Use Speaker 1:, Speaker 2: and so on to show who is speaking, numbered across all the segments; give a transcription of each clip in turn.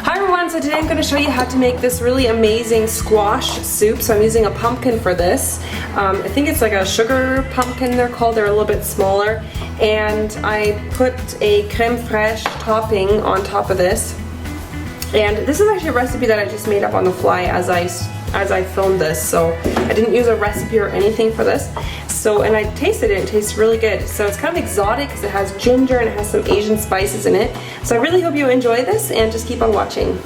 Speaker 1: Hi everyone, so today I'm going to show you how to make this really amazing squash soup. So I'm using a pumpkin for this. I think it's like a sugar pumpkin they're called. They're a little bit smaller. And I put a creme fraiche topping on top of this. And this is actually a recipe that I just made up on the fly as I filmed this. So I didn't use a recipe or anything for this. And I tasted it, it tastes really good. So it's kind of exotic because it has ginger and it has some Asian spices in it. So I really hope you enjoy this and just keep on watching.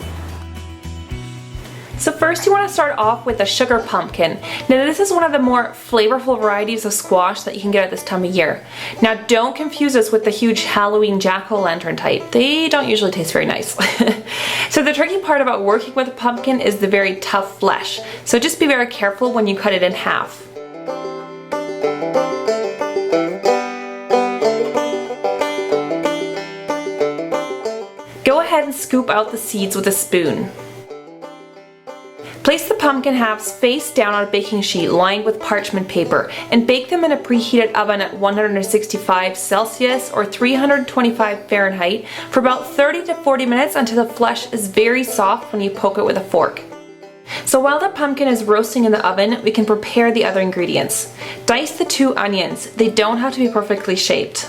Speaker 2: So first you want to start off with a sugar pumpkin. Now this is one of the more flavorful varieties of squash that you can get at this time of year. Now don't confuse this with the huge Halloween jack-o'-lantern type. They don't usually taste very nice. So the tricky part about working with a pumpkin is the very tough flesh. So just be very careful when you cut it in half. Go ahead and scoop out the seeds with a spoon. Place the pumpkin halves face down on a baking sheet lined with parchment paper and bake them in a preheated oven at 165 Celsius or 325 Fahrenheit for about 30 to 40 minutes until the flesh is very soft when you poke it with a fork. So while the pumpkin is roasting in the oven, we can prepare the other ingredients. Dice the 2 onions. They don't have to be perfectly shaped.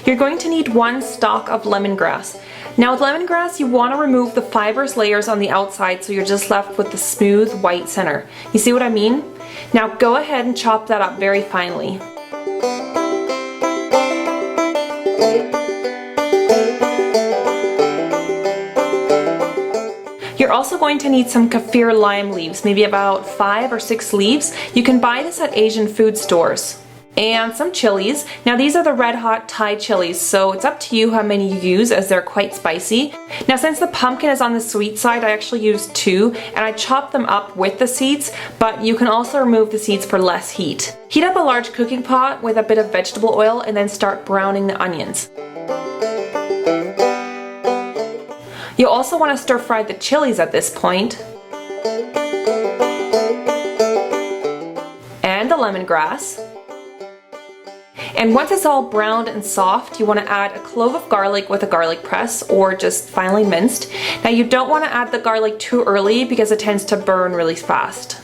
Speaker 2: You're going to need 1 stalk of lemongrass. Now with lemongrass, you want to remove the fibrous layers on the outside so you're just left with the smooth white center. You see what I mean? Now go ahead and chop that up very finely. You're also going to need some kaffir lime leaves, maybe about 5 or 6 leaves. You can buy this at Asian food stores. And some chilies. Now these are the red hot Thai chilies, so it's up to you how many you use as they're quite spicy. Now since the pumpkin is on the sweet side, I actually used 2 and I chopped them up with the seeds, but you can also remove the seeds for less heat. Heat up a large cooking pot with a bit of vegetable oil and then start browning the onions. You'll also want to stir fry the chilies at this point. And the lemongrass. And once it's all browned and soft, you want to add a clove of garlic with a garlic press or just finely minced. Now you don't want to add the garlic too early because it tends to burn really fast.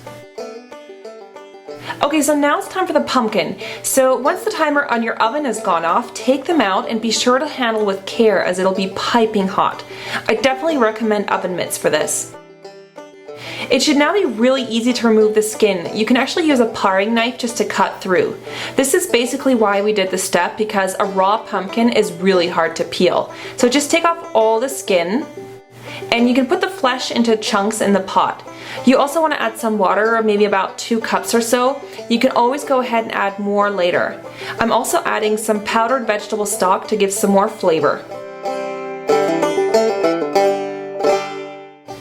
Speaker 2: Okay, so now it's time for the pumpkin. So once the timer on your oven has gone off, take them out and be sure to handle with care as it'll be piping hot. I definitely recommend oven mitts for this. It should now be really easy to remove the skin. You can actually use a paring knife just to cut through. This is basically why we did this step, because a raw pumpkin is really hard to peel. So just take off all the skin and you can put the flesh into chunks in the pot. You also want to add some water, maybe about 2 cups or so. You can always go ahead and add more later. I'm also adding some powdered vegetable stock to give some more flavor.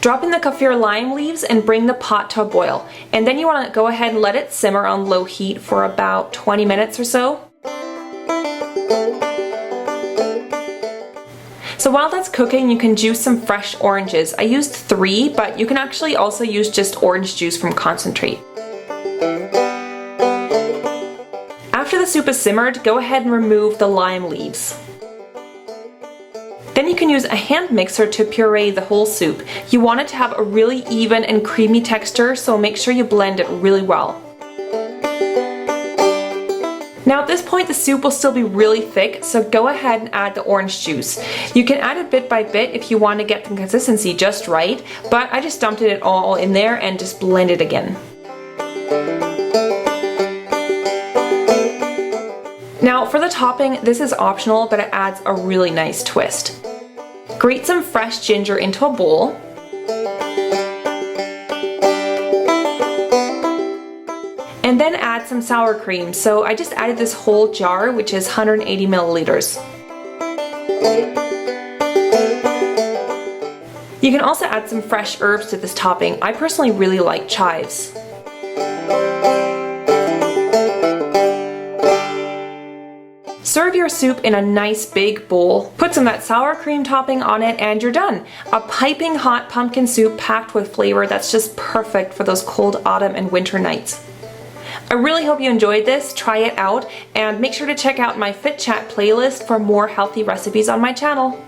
Speaker 2: Drop in the kaffir lime leaves and bring the pot to a boil. And then you want to go ahead and let it simmer on low heat for about 20 minutes or so. So while that's cooking, you can juice some fresh oranges. I used 3, but you can actually also use just orange juice from concentrate. After the soup is simmered, go ahead and remove the lime leaves. Then you can use a hand mixer to puree the whole soup. You want it to have a really even and creamy texture, so make sure you blend it really well. Now at this point the soup will still be really thick, so go ahead and add the orange juice. You can add it bit by bit if you want to get the consistency just right, but I just dumped it all in there and just blend it again. Now for the topping, this is optional, but it adds a really nice twist. Grate some fresh ginger into a bowl. And then add some sour cream. So I just added this whole jar, which is 180 milliliters. You can also add some fresh herbs to this topping. I personally really like chives. Serve your soup in a nice big bowl, put some of that sour cream topping on it, and you're done. A piping hot pumpkin soup packed with flavor that's just perfect for those cold autumn and winter nights. I really hope you enjoyed this, try it out, and make sure to check out my Fit Chat playlist for more healthy recipes on my channel.